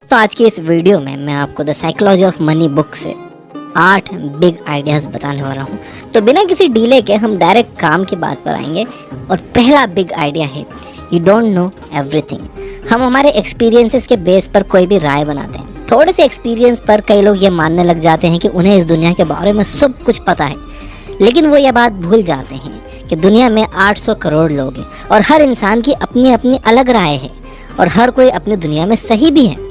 तो आज की इस वीडियो में मैं आपको the psychology of money book से 8 बिग आइडियाज़ बताने वाला हूँ। तो बिना किसी डीले के हम डायरेक्ट काम की बात पर आएंगे। और पहला बिग आइडिया है, यू डोंट नो एवरीथिंग। हम हमारे एक्सपीरियंसेस के बेस पर कोई भी राय बनाते हैं। थोड़े से एक्सपीरियंस पर कई लोग ये मानने लग जाते हैं कि उन्हें इस दुनिया के बारे में सब कुछ पता है, लेकिन वो ये बात भूल जाते हैं कि दुनिया में 800 करोड़ लोग हैं और हर इंसान की अपनी अपनी अलग राय है और हर कोई अपनी दुनिया में सही भी है।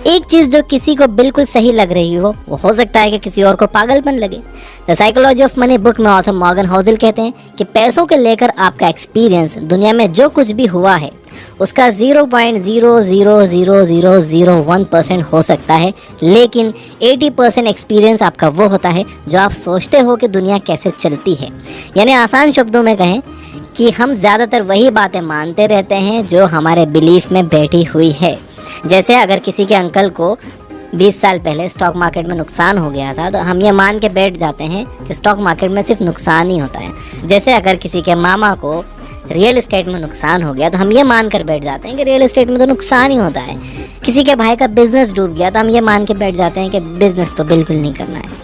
एक चीज़ जो किसी को बिल्कुल सही लग रही वो हो सकता है कि किसी और को पागलपन लगे। The psychology of money book में ऑथर मॉर्गन होज़ल कहते हैं कि पैसों के लेकर आपका एक्सपीरियंस दुनिया में जो कुछ भी हुआ है उसका 0.0000001% हो सकता है, लेकिन 80% एक्सपीरियंस आपका वो होता है जो आप सोचते हो कि दुनिया कैसे चलती है। यानी आसान शब्दों में कहें कि हम ज़्यादातर वही बातें मानते रहते हैं जो हमारे बिलीफ में बैठी हुई है। जैसे अगर किसी के अंकल को 20 साल पहले स्टॉक मार्केट में नुकसान हो गया था तो हम ये मान के बैठ जाते हैं कि स्टॉक मार्केट में सिर्फ नुकसान ही होता है। जैसे अगर किसी के मामा को रियल एस्टेट में नुकसान हो गया तो हम ये मान कर बैठ जाते हैं कि रियल एस्टेट में तो नुकसान ही होता है। किसी के भाई का बिजनेस डूब गया तो हम ये मान के बैठ जाते हैं कि बिजनेस तो बिल्कुल नहीं करना है।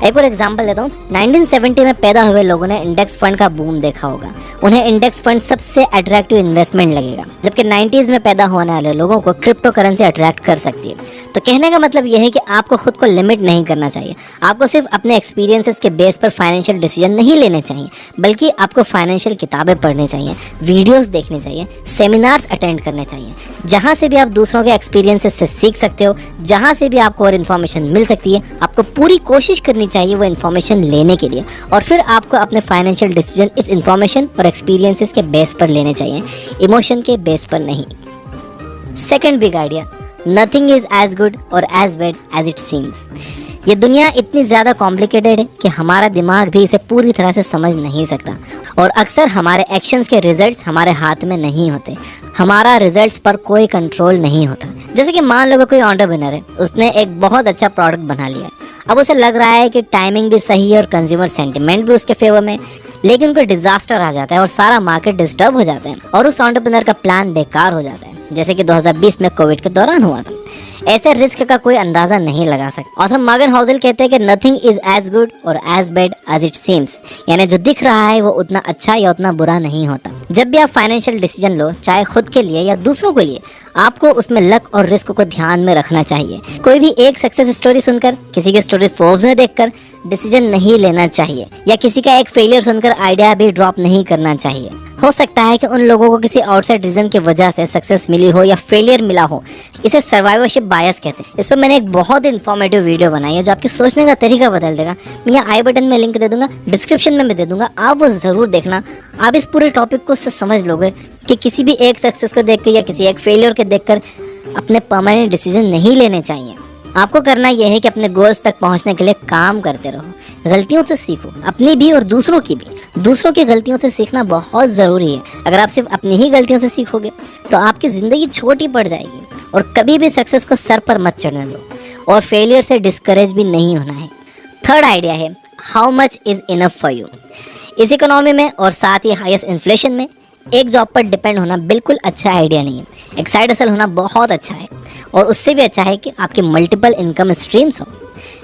एक और एग्जांपल देता हूँ। 1970 में पैदा हुए लोगों ने इंडेक्स फंड का बूम देखा होगा। उन्हें इंडेक्स फंड सबसे अट्रैक्टिव इन्वेस्टमेंट लगेगा, जबकि 90s में पैदा होने वाले लोगों को क्रिप्टो करेंसी अट्रैक्ट कर सकती है। तो कहने का मतलब यह है कि आपको खुद को लिमिट नहीं करना चाहिए। आपको सिर्फ अपने एक्सपीरियंसेस के बेस पर फाइनेंशियल डिसीजन नहीं लेने चाहिए, बल्कि आपको फाइनेंशियल किताबें पढ़नी चाहिए, वीडियोस देखने चाहिए, सेमिनार्स अटेंड करने चाहिए। जहाँ से भी आप दूसरों के एक्सपीरियंसेस से सीख सकते हो, जहाँ से भी आपको और इन्फॉर्मेशन मिल सकती है, आपको पूरी कोशिश करनी चाहिए वो इन्फॉर्मेशन लेने के लिए। और फिर आपको अपने फाइनेंशियल डिसीजन इस इन्फॉर्मेशन और एक्सपीरियंसेस के बेस पर लेने चाहिए, इमोशन के बेस पर नहीं। Second big idea, nothing is as good और as bad as it seems. ये दुनिया इतनी ज़्यादा कॉम्प्लिकेटेड है कि हमारा दिमाग भी इसे पूरी तरह से समझ नहीं सकता और अक्सर हमारे एक्शंस के रिजल्ट्स हमारे हाथ में नहीं होते। हमारा रिजल्ट्स पर कोई कंट्रोल नहीं होता। जैसे कि मान लो कोई एंटरप्रेन्योर है, उसने एक बहुत अच्छा प्रोडक्ट बना लिया है। अब उसे लग रहा है कि टाइमिंग भी सही है और कंज्यूमर सेंटिमेंट भी उसके फेवर में, लेकिन कोई डिजास्टर आ जाता है और सारा मार्केट डिस्टर्ब हो जाता है और उस एंटरप्रेन्योर का प्लान बेकार हो जाता है, जैसे कि 2020 में कोविड के दौरान हुआ था। ऐसे रिस्क का कोई अंदाजा नहीं लगा सकता। ऑथर मॉर्गन होज़ल कहते हैं कि नथिंग इज एज गुड और as bad as it seems. यानी जो दिख रहा है वो उतना अच्छा या उतना बुरा नहीं होता। जब भी आप फाइनेंशियल डिसीजन लो, चाहे खुद के लिए या दूसरों के लिए, आपको उसमें लक और रिस्क को ध्यान में रखना चाहिए। कोई भी एक सक्सेस स्टोरी सुनकर, किसी की स्टोरी फोर्ब्स में देखकर डिसीजन नहीं लेना चाहिए, या किसी का एक फेलियर सुनकर आइडिया भी ड्रॉप नहीं करना चाहिए। हो सकता है कि उन लोगों को किसी आउटसाइड रीजन की वजह से सक्सेस मिली हो या फेलियर मिला हो। इसे सर्वाइवरशिप बायस कहते हैं। इस पर मैंने एक बहुत इन्फॉर्मेटिव वीडियो बनाई है जो आपके सोचने का तरीका बदल देगा। मैं यहाँ आई बटन में लिंक दे दूंगा, डिस्क्रिप्शन में भी दे दूंगा, आप वो ज़रूर देखना। आप इस पूरे टॉपिक को समझ लोगे कि किसी भी एक सक्सेस को देखकर या किसी एक फेलियर को देखकर अपने परमानेंट डिसीजन नहीं लेने चाहिए। आपको करना यह है कि अपने गोल्स तक पहुंचने के लिए काम करते रहो, गलतियों से सीखो, अपनी भी और दूसरों की भी। दूसरों की गलतियों से सीखना बहुत ज़रूरी है। अगर आप सिर्फ अपनी ही गलतियों से सीखोगे तो आपकी ज़िंदगी छोटी पड़ जाएगी। और कभी भी सक्सेस को सर पर मत चढ़ने दो और फेलियर से डिस्करेज भी नहीं होना है। थर्ड आइडिया है, how much is enough for you. इस इकोनॉमी में और साथ ही हाईएस्ट इन्फ्लेशन में एक जॉब पर डिपेंड होना बिल्कुल अच्छा आइडिया नहीं है। एक साइड हसल होना बहुत अच्छा है और उससे भी अच्छा है कि आपके मल्टीपल इनकम स्ट्रीम्स हो।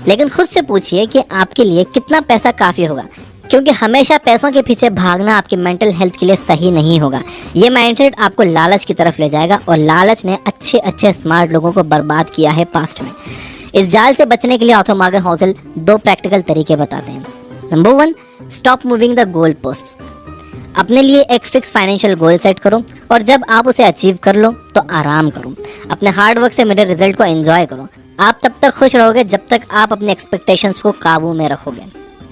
लेकिन खुद से पूछिए कि आपके लिए कितना पैसा काफ़ी होगा, क्योंकि हमेशा पैसों के पीछे भागना आपकी मेंटल हेल्थ के लिए सही नहीं होगा। ये माइंडसेट आपको लालच की तरफ ले जाएगा और लालच ने अच्छे अच्छे स्मार्ट लोगों को बर्बाद किया है पास्ट में। इस जाल से बचने के लिए ऑथर मॉर्गन होज़ल 2 प्रैक्टिकल तरीके बताते हैं। Number 1, stop moving the goal posts. अपने लिए एक फिक्स फाइनेंशियल गोल सेट करो और जब आप उसे अचीव कर लो तो आराम करो। अपने हार्ड वर्क से मिले रिजल्ट को एंजॉय करो। आप तब तक खुश रहोगे जब तक आप अपने एक्सपेक्टेशंस को काबू में रखोगे।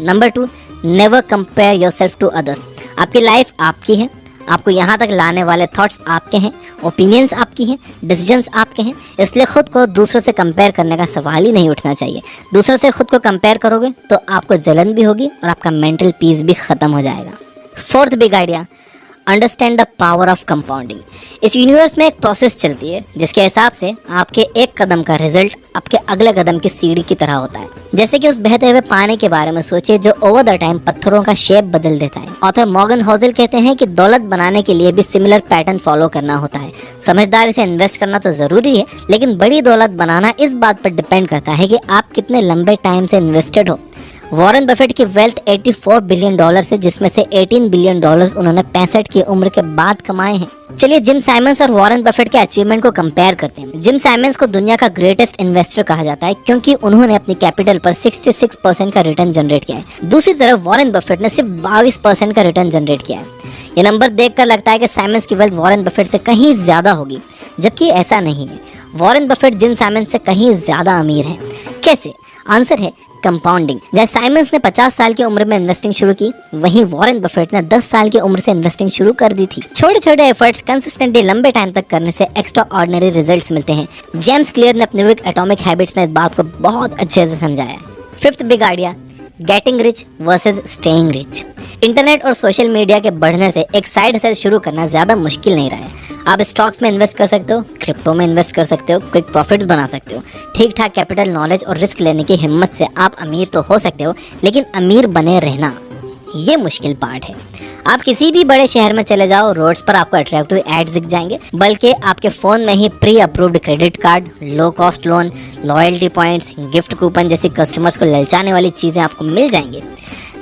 Number 2, never compare yourself to others. आपकी लाइफ आपकी है, आपको यहाँ तक लाने वाले थॉट्स आपके हैं, ओपिनियंस आपकी हैं, डिसीजंस आपके हैं। इसलिए खुद को दूसरों से कंपेयर करने का सवाल ही नहीं उठना चाहिए। दूसरों से खुद को कंपेयर करोगे तो आपको जलन भी होगी और आपका मेंटल पीस भी ख़त्म हो जाएगा। Fourth big idea, understand the power of compounding. इस यूनिवर्स में एक प्रोसेस चलती है जिसके हिसाब से आपके एक कदम का रिजल्ट आपके अगले कदम की सीढ़ी की तरह होता है। जैसे कि उस बहते हुए पानी के बारे में सोचिए जो ओवर द टाइम पत्थरों का शेप बदल देता है। ऑथर मॉर्गन होजल कहते हैं कि दौलत बनाने के लिए भी सिमिलर पैटर्न फॉलो करना होता है। समझदारी से इन्वेस्ट करना तो जरूरी है, लेकिन बड़ी दौलत बनाना इस बात पर डिपेंड करता है कि आप कितने लंबे टाइम से इन्वेस्टेड हो। वॉरेन बफेट की वेल्थ 84 बिलियन डॉलर से, जिसमें से 18 बिलियन डॉलर्स उन्होंने 65 की उम्र के बाद कमाए हैं। चलिए जिम साइमंस और वॉरेन बफेट के अचीवमेंट को कंपेयर करते हैं। जिम साइमंस को दुनिया का ग्रेटेस्ट इन्वेस्टर कहा जाता है क्योंकि उन्होंने अपनी कैपिटल पर 66% का रिटर्न जनरेट किया है। दूसरी तरफ वॉरेन बफेट ने सिर्फ 22% का रिटर्न जनरेट किया है। ये नंबर देखकर लगता है कि साइमंस की वेल्थ वॉरेन बफेट से कहीं ज्यादा होगी, जबकि ऐसा नहीं है। वॉरेन बफेट जिम साइमंस से कहीं ज्यादा अमीर है। कैसे? आंसर है कंपाउंडिंग। जैसे साइमंस ने 50 साल की उम्र में इन्वेस्टिंग शुरू की, वहीं वॉरेन बफेट ने 10 साल की उम्र से इन्वेस्टिंग शुरू कर दी थी। छोटे छोटे एफर्ट्स कंसिस्टेंटली लंबे टाइम तक करने से एक्स्ट्रा ऑर्डिनरी रिजल्ट्स मिलते हैं। जेम्स क्लियर ने अपने बुक एटॉमिक हैबिट्स में इस बात को बहुत अच्छे से समझाया। Fifth big idea, getting rich versus staying rich. Internet और सोशल मीडिया के बढ़ने से एक साइड हसल शुरू करना ज्यादा मुश्किल नहीं रहा है। आप स्टॉक्स में इन्वेस्ट कर सकते हो, क्रिप्टो में इन्वेस्ट कर सकते हो, क्विक प्रॉफिट्स बना सकते हो। ठीक ठाक कैपिटल, नॉलेज और रिस्क लेने की हिम्मत से आप अमीर तो हो सकते हो, लेकिन अमीर बने रहना ये मुश्किल पार्ट है। आप किसी भी बड़े शहर में चले जाओ, रोड्स पर आपको अट्रैक्टिव एड्स दिख जाएंगे, बल्कि आपके फोन में ही pre approved credit card, low cost loan, loyalty points, gift coupon जैसी कस्टमर्स को ललचाने वाली चीजें आपको मिल जाएंगी।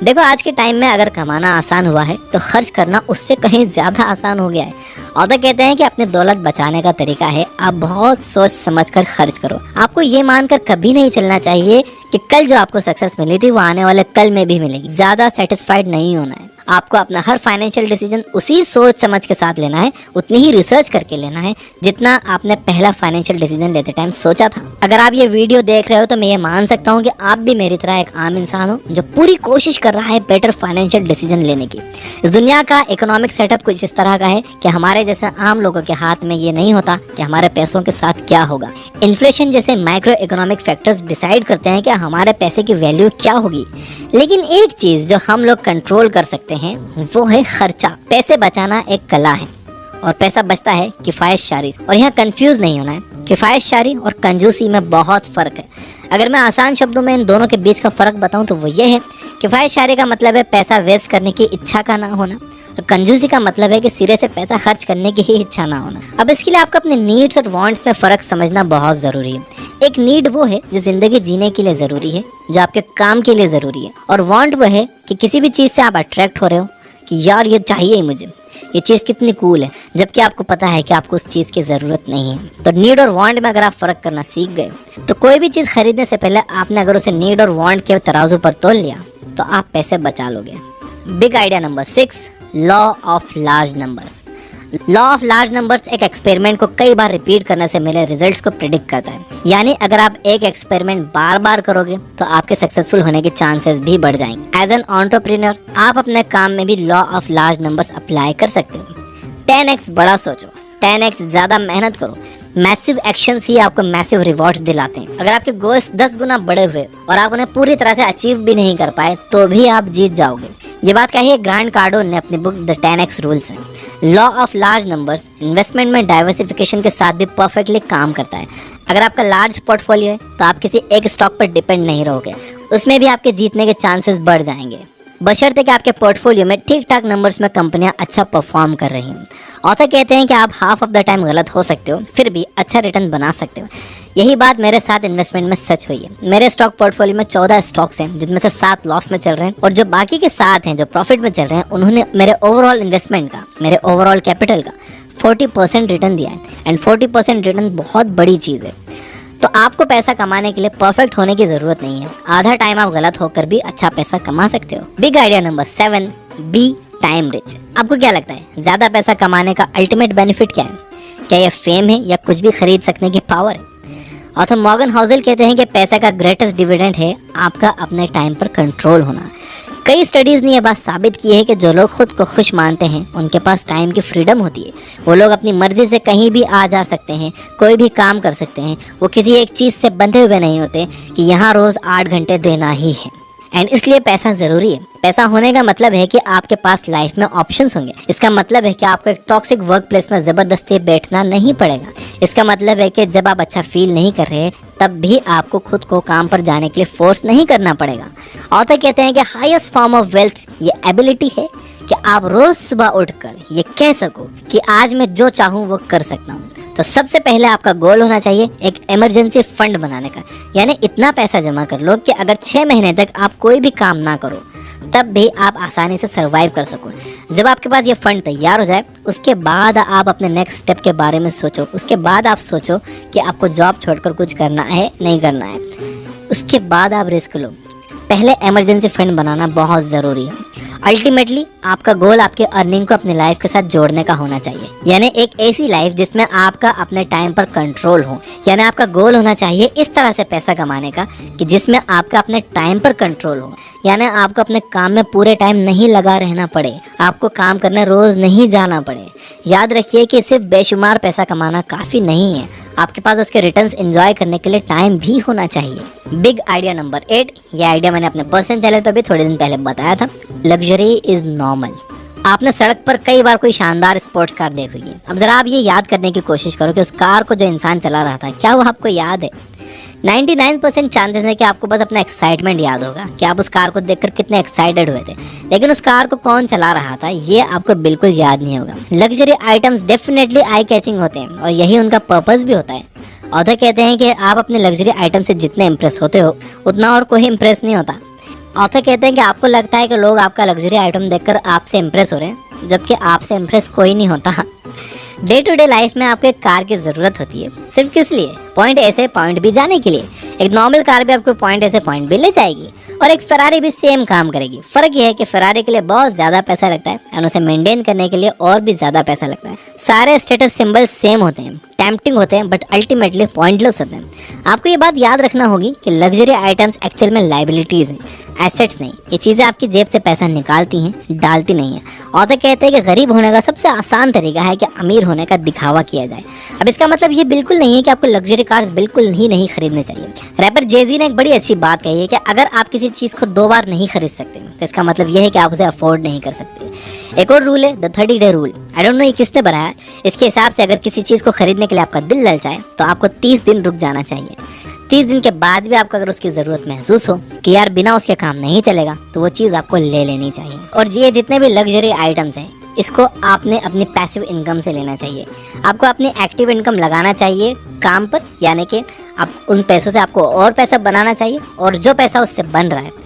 देखो आज के टाइम में अगर कमाना आसान हुआ है तो खर्च करना उससे कहीं ज्यादा आसान हो गया है। ऑथर कहते हैं कि अपनी दौलत बचाने का तरीका है आप बहुत सोच समझ कर खर्च करो। आपको ये मानकर कभी नहीं चलना चाहिए कि कल जो आपको सक्सेस मिली थी वो आने वाले कल में भी मिलेगी। ज्यादा सेटिस्फाइड नहीं होना है। आपको अपना हर फाइनेंशियल डिसीजन उसी सोच समझ के साथ लेना है, उतनी ही रिसर्च करके लेना है जितना आपने पहला फाइनेंशियल डिसीजन लेते टाइम सोचा था। अगर आप ये वीडियो देख रहे हो तो मैं ये मान सकता हूँ कि आप भी मेरी तरह एक आम इंसान हो जो पूरी कोशिश कर रहा है बेटर फाइनेंशियल डिसीजन लेने की। इस दुनिया का इकोनॉमिक सेटअप कुछ इस तरह का है कि हमारे जैसे आम लोगों के हाथ में ये नहीं होता कि हमारे पैसों के साथ क्या होगा। इन्फ्लेशन जैसे माइक्रो इकोनॉमिक फैक्टर्स डिसाइड करते हैं कि हमारे पैसे की वैल्यू क्या होगी, लेकिन एक चीज जो हम लोग कंट्रोल कर सकते हैं वो है खर्चा। पैसे बचाना एक कला है और पैसा बचता है किफायतशारी से। और यहाँ कंफ्यूज नहीं होना है, किफायतशारी और कंजूसी में बहुत फर्क है। अगर मैं आसान शब्दों में इन दोनों के बीच का फर्क बताऊं तो वो ये है, किफायतशारी का मतलब है पैसा वेस्ट करने की इच्छा का ना होना, तो कंजूसी का मतलब है कि सिरे से पैसा खर्च करने की ही इच्छा ना होना। अब इसके लिए आपको अपने नीड्स और वांट्स में फर्क समझना बहुत जरूरी है। एक नीड वो है जो जिंदगी जीने के लिए जरूरी है, जो आपके काम के लिए जरूरी है, और वांट वो है कि किसी भी चीज से आप अट्रैक्ट हो रहे हो कि यार ये चाहिए ही मुझे, ये चीज़ कितनी कूल है, जबकि आपको पता है कि आपको उस चीज़ की ज़रूरत नहीं है। तो नीड और वांट में अगर आप फ़र्क करना सीख गए तो कोई भी चीज़ खरीदने से पहले आपने अगर उसे नीड और वांट के तराजू पर तोल लिया तो आप पैसे बचा लोगे। Big idea number 6, law of large numbers. Law of large numbers एक एक्सपेरिमेंट को कई बार रिपीट करने से मिले रिजल्ट्स को प्रिडिक्ट करता है। यानी अगर आप एक एक्सपेरिमेंट बार बार करोगे तो आपके सक्सेसफुल होने के चांसेस भी बढ़ जाएंगे। एज एन एंटरप्रेन्योर आप अपने काम में भी law of large numbers apply कर सकते हो। 10x बड़ा सोचो, 10x ज्यादा मेहनत करो। मैसिव एक्शंस ही आपको मैसिव रिवॉर्ड्स दिलाते हैं। अगर आपके गोल्स 10 गुना बड़े हुए और आप उन्हें पूरी तरह से अचीव भी नहीं कर पाए तो भी आप जीत जाओगे। ये बात कही है ग्रांट कार्डोन ने अपनी बुक द 10x रूल्स में। Law of large numbers investment में डाइवर्सिफिकेशन के साथ भी परफेक्टली काम करता है। अगर आपका लार्ज पोर्टफोलियो है तो आप किसी एक स्टॉक पर डिपेंड नहीं रहोगे, उसमें भी आपके जीतने के चांसेस बढ़ जाएंगे, बशर्ते कि आपके पोर्टफोलियो में ठीक ठाक नंबर्स में कंपनियां अच्छा परफॉर्म कर रही हैं। ऑथर कहते हैं कि आप हाफ ऑफ द टाइम गलत हो सकते हो फिर भी अच्छा रिटर्न बना सकते हो। यही बात मेरे साथ इन्वेस्टमेंट में सच हुई है। मेरे स्टॉक पोर्टफोलियो में 14 स्टॉक्स हैं जिनमें से 7 लॉस में चल रहे हैं और जो बाकी के 7 हैं जो प्रॉफिट में चल रहे हैं उन्होंने मेरे ओवरऑल इन्वेस्टमेंट का, मेरे ओवरऑल कैपिटल का 40% रिटर्न दिया है। एंड 40% रिटर्न बहुत बड़ी चीज़ है। तो आपको पैसा कमाने के लिए परफेक्ट होने की जरूरत नहीं है। आधा टाइम आप गलत होकर भी अच्छा पैसा कमा सकते हो। Big idea number 7, be time rich. आपको क्या लगता है ज्यादा पैसा कमाने का अल्टीमेट बेनिफिट क्या है? क्या यह फेम है या कुछ भी खरीद सकने की पावर है? ऑथर मॉर्गन होजल कहते हैं कि पैसा का ग्रेटेस्ट डिविडेंड है आपका अपने टाइम पर कंट्रोल होना। कई स्टडीज ने यह बात साबित की है कि जो लोग खुद को खुश मानते हैं उनके पास टाइम की फ्रीडम होती है। वो लोग अपनी मर्जी से कहीं भी आ जा सकते हैं, कोई भी काम कर सकते हैं। वो किसी एक चीज़ से बंधे हुए नहीं होते कि यहाँ रोज़ 8 घंटे देना ही है। एंड इसलिए पैसा ज़रूरी है। पैसा होने का मतलब है कि आपके पास लाइफ में ऑप्शंस होंगे। इसका मतलब है कि आपको एक टॉक्सिक वर्क प्लेस में ज़बरदस्ती बैठना नहीं पड़ेगा। इसका मतलब है कि जब आप अच्छा फील नहीं कर रहे तब भी आपको खुद को काम पर जाने के लिए फोर्स नहीं करना पड़ेगा। ऑथर कहते हैं कि हाईएस्ट फॉर्म ऑफ वेल्थ ये एबिलिटी है कि आप रोज़ सुबह उठकर ये कह सको कि आज मैं जो चाहूँ वो कर सकता हूँ। तो सबसे पहले आपका गोल होना चाहिए एक इमरजेंसी फंड बनाने का, यानी इतना पैसा जमा कर लो कि अगर 6 महीने तक आप कोई भी काम ना करो तब भी आप आसानी से सरवाइव कर सको। जब आपके पास ये फंड तैयार हो जाए उसके बाद आप अपने नेक्स्ट स्टेप के बारे में सोचो। उसके बाद आप सोचो कि आपको जॉब छोड़कर कुछ करना है नहीं करना है, उसके बाद आप रिस्क लो। पहले इमरजेंसी फंड बनाना बहुत ज़रूरी है। अल्टीमेटली आपका गोल आपके अर्निंग को अपनी लाइफ के साथ जोड़ने का होना चाहिए, यानी एक ऐसी लाइफ जिसमें आपका अपने टाइम पर कंट्रोल हो। यानी आपका गोल होना चाहिए इस तरह से पैसा कमाने का कि जिसमें आपका अपने टाइम पर कंट्रोल हो, यानी आपको अपने काम में पूरे टाइम नहीं लगा रहना पड़े, आपको काम करने रोज़ नहीं जाना पड़े। याद रखिए कि सिर्फ बेशुमार पैसा कमाना काफ़ी नहीं है, आपके पास उसके रिटर्न्स एंजॉय करने के लिए टाइम भी होना चाहिए। बिग आइडिया नंबर 8, ये आइडिया मैंने अपने पर्सनल चैनल पर भी थोड़े दिन पहले बताया था। Luxury is normal. आपने सड़क पर कई बार कोई शानदार स्पोर्ट्स कार देखी होगी। अब ज़रा आप ये याद करने की कोशिश करो कि उस कार को जो इंसान चला रहा था क्या वो आपको याद है? 99% चांसेस है कि आपको बस अपना एक्साइटमेंट याद होगा कि आप उस कार को देखकर कितने एक्साइटेड हुए थे, लेकिन उस कार को कौन चला रहा था ये आपको बिल्कुल याद नहीं होगा। Luxury items definitely eye catching होते हैं और यही उनका पर्पस भी होता है। ऑथर कहते हैं कि आप अपने लग्जरी आइटम से जितने इम्प्रेस होते हो उतना और कोई इम्प्रेस नहीं होता। ऑथर कहते हैं कि आपको लगता है कि लोग आपका लग्जरी आइटम देखकर आपसे इम्प्रेस हो रहे हैं, जबकि आपसे इम्प्रेस कोई नहीं होता। डे टू डे लाइफ में आपको एक कार की ज़रूरत होती है, सिर्फ किस लिए? पॉइंट ए से पॉइंट बी जाने के लिए। एक नॉर्मल कार भी आपको पॉइंट ए से पॉइंट बी ले जाएगी और एक फरारी भी सेम काम करेगी। फ़र्क यह है कि फरारी के लिए बहुत ज़्यादा पैसा लगता है और उसे मेंटेन करने के लिए और भी ज़्यादा पैसा लगता है। सारे स्टेटस सिंबल सेम होते हैं, टेम्पटिंग होते हैं, बट अल्टीमेटली पॉइंटलेस होते हैं। आपको ये बात याद रखना होगी कि लग्जरी आइटम्स एक्चुअल में लाइबिलिटीज़ हैं, एसेट्स नहीं। ये चीज़ें आपकी जेब से पैसा निकालती हैं, डालती नहीं हैं। ऑथर कहते हैं कि गरीब होने का सबसे आसान तरीका है कि अमीर होने का दिखावा किया जाए। अब इसका मतलब ये बिल्कुल नहीं है कि आपको लग्जरी कार्स बिल्कुल ही नहीं खरीदने चाहिए। रैपर जेजी ने एक बड़ी अच्छी बात कही है कि अगर आप किसी चीज़ को 2 बार नहीं खरीद सकते तो इसका मतलब यह है कि आप उसे अफोर्ड नहीं कर सकते। एक और रूल है the 30 day rule. I don't know ये किसने बनाया। इसके हिसाब से अगर किसी चीज़ को खरीदने के लिए आपका दिल ललचाए तो आपको 30 दिन रुक जाना चाहिए। 30 दिन के बाद भी आपको अगर उसकी ज़रूरत महसूस हो कि यार बिना उसके काम नहीं चलेगा तो वो चीज़ आपको ले लेनी चाहिए। और ये जितने भी लग्जरी आइटम्स हैं इसको आपने अपनी पैसिव इनकम से लेना चाहिए। आपको अपनी एक्टिव इनकम लगाना चाहिए काम पर, यानी कि आप उन पैसों से आपको और पैसा बनाना चाहिए और जो पैसा उससे बन रहा है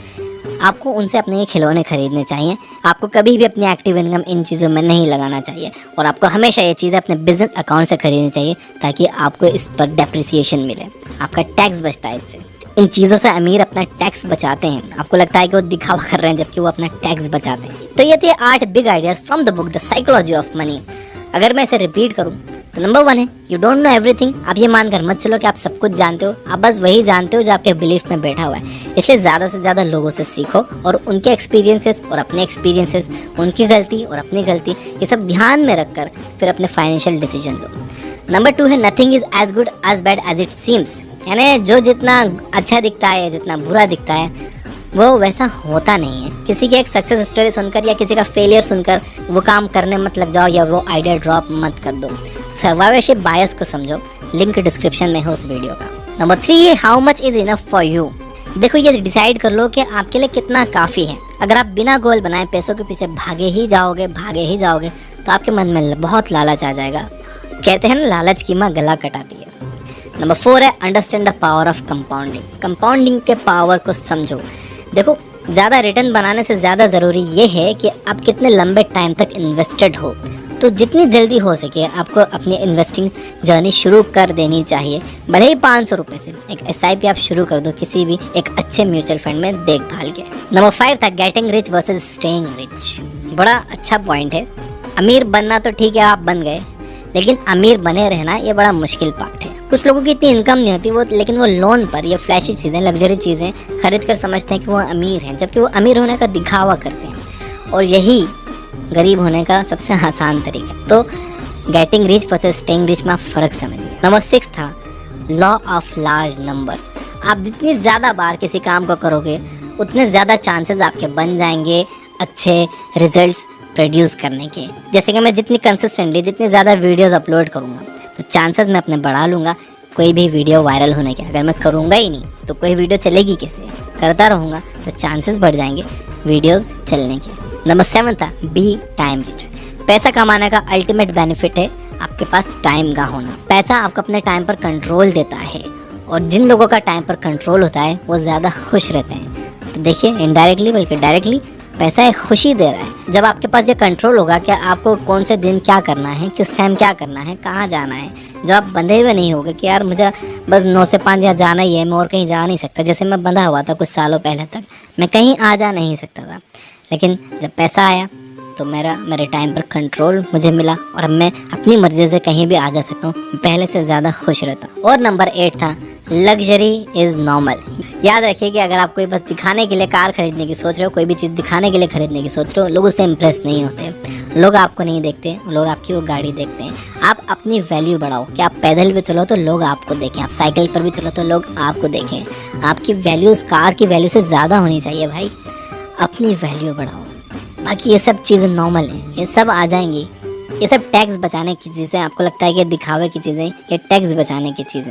आपको उनसे अपने ये खिलौने खरीदने चाहिए। आपको कभी भी अपनी एक्टिव इनकम इन चीज़ों में नहीं लगाना चाहिए और आपको हमेशा ये चीज़ें अपने बिजनेस अकाउंट से खरीदनी चाहिए ताकि आपको इस पर डेप्रिसिएशन मिले। आपका टैक्स बचता है इससे। इन चीज़ों से अमीर अपना टैक्स बचाते हैं। आपको लगता है कि वो दिखावा कर रहे हैं जबकि वो अपना टैक्स बचाते हैं। तो ये थे 8 big ideas from the book the psychology of money. अगर मैं इसे रिपीट करूं तो नंबर 1 है यू डोंट नो एवरीथिंग। आप ये मानकर मत चलो कि आप सब कुछ जानते हो, आप बस वही जानते हो जो आपके बिलीफ में बैठा हुआ है। इसलिए ज़्यादा से ज़्यादा लोगों से सीखो और उनके एक्सपीरियंसेस और अपने एक्सपीरियंसेस, उनकी गलती और अपनी गलती, ये सब ध्यान में रखकर फिर अपने फाइनेंशियल डिसीजन लो। नंबर 2 है nothing is as good as bad as it seems. यानी जो जितना अच्छा दिखता है, जितना बुरा दिखता है वो वैसा होता नहीं है। किसी की एक सक्सेस स्टोरी सुनकर या किसी का फेलियर सुनकर वो काम करने मत लग जाओ या वो आइडिया ड्रॉप मत कर दो। सर्वाइवरशिप बायस को समझो, लिंक डिस्क्रिप्शन में है उस वीडियो का। नंबर 3 है how much is enough for you. देखो ये डिसाइड कर लो कि आपके लिए कितना काफ़ी है। अगर आप बिना गोल बनाए पैसों के पीछे भागे ही जाओगे तो आपके मन में बहुत लालच आ जाएगा। कहते हैं ना लालच की माँ गला कटाती है। नंबर 4 है understand the power of compounding. Compounding के पावर को समझो। देखो ज़्यादा रिटर्न बनाने से ज़्यादा ज़रूरी ये है कि आप कितने लंबे टाइम तक इन्वेस्टेड हो। तो जितनी जल्दी हो सके आपको अपनी इन्वेस्टिंग जर्नी शुरू कर देनी चाहिए। भले ही 500 रुपये से एक SIP आप शुरू कर दो किसी भी एक अच्छे म्यूचुअल फंड में देखभाल के। नंबर 5 था getting rich versus staying rich. बड़ा अच्छा पॉइंट है। अमीर बनना तो ठीक है, आप बन गए, लेकिन अमीर बने रहना ये बड़ा मुश्किल पार्ट है। कुछ लोगों की इतनी इनकम नहीं होती लेकिन वो लोन पर ये फ्लैशी चीज़ें, लग्जरी चीज़ें खरीद कर समझते हैं कि वो अमीर हैं, जबकि वो अमीर होने का दिखावा करते हैं और यही गरीब होने का सबसे आसान तरीका है। तो getting rich versus staying rich में आप फ़र्क समझिए। नंबर 6 था लॉ ऑफ लार्ज नंबर्स। आप जितनी ज़्यादा बार किसी काम को करोगे उतने ज़्यादा चांसेस आपके बन जाएंगे अच्छे रिजल्ट्स प्रोड्यूस करने के। जैसे कि मैं जितनी कंसिस्टेंटली जितनी ज़्यादा वीडियोस अपलोड करूँगा तो चांसेस मैं अपने बढ़ा लूँगा कोई भी वीडियो वायरल होने के। अगर मैं करूँगा ही नहीं तो कोई वीडियो चलेगी कैसे? करता रहूँगा तो चांसेस बढ़ जाएंगे वीडियोस चलने के। नंबर 7 था बी टाइम रिच। पैसा कमाने का अल्टीमेट बेनिफिट है आपके पास टाइम का होना। पैसा आपको अपने टाइम पर कंट्रोल देता है और जिन लोगों का टाइम पर कंट्रोल होता है वो ज़्यादा खुश रहते हैं। तो देखिए इनडायरेक्टली बल्कि डायरेक्टली पैसा एक खुशी दे रहा है। जब आपके पास ये कंट्रोल होगा कि आपको कौन से दिन क्या करना है, किस टाइम क्या करना है, कहाँ जाना है, जब आप बंधे हुए नहीं होगे कि यार मुझे बस 9 से 5 यहाँ जाना ही है, मैं और कहीं जा नहीं सकता। जैसे मैं बंधा हुआ था कुछ सालों पहले तक, मैं कहीं आ जा नहीं सकता था। लेकिन जब पैसा आया तो मेरे टाइम पर कंट्रोल मुझे मिला और अब मैं अपनी मर्ज़ी से कहीं भी आ जा सकता हूँ, पहले से ज़्यादा खुश रहता। और नंबर 8 था लग्जरी इज़ नॉर्मल। याद रखिए कि अगर आप कोई बस दिखाने के लिए कार खरीदने की सोच रहे हो, कोई भी चीज़ दिखाने के लिए खरीदने की सोच रहे हो, लोग उससे इम्प्रेस नहीं होते। लोग आपको नहीं देखते, लोग आपकी वो गाड़ी देखते हैं। आप अपनी वैल्यू बढ़ाओ कि आप पैदल भी चलो तो लोग आपको देखें, आप साइकिल पर भी चलो तो लोग आपको देखें। आपकी वैल्यू उस कार की वैल्यू से ज़्यादा होनी चाहिए भाई। अपनी वैल्यू बढ़ाओ। बाकी ये सब चीज़ें नॉर्मल हैं, ये सब आ जाएंगी। ये सब टैक्स बचाने की चीज़ें। आपको लगता है कि दिखावे की चीज़ें, ये टैक्स बचाने की चीज़ें।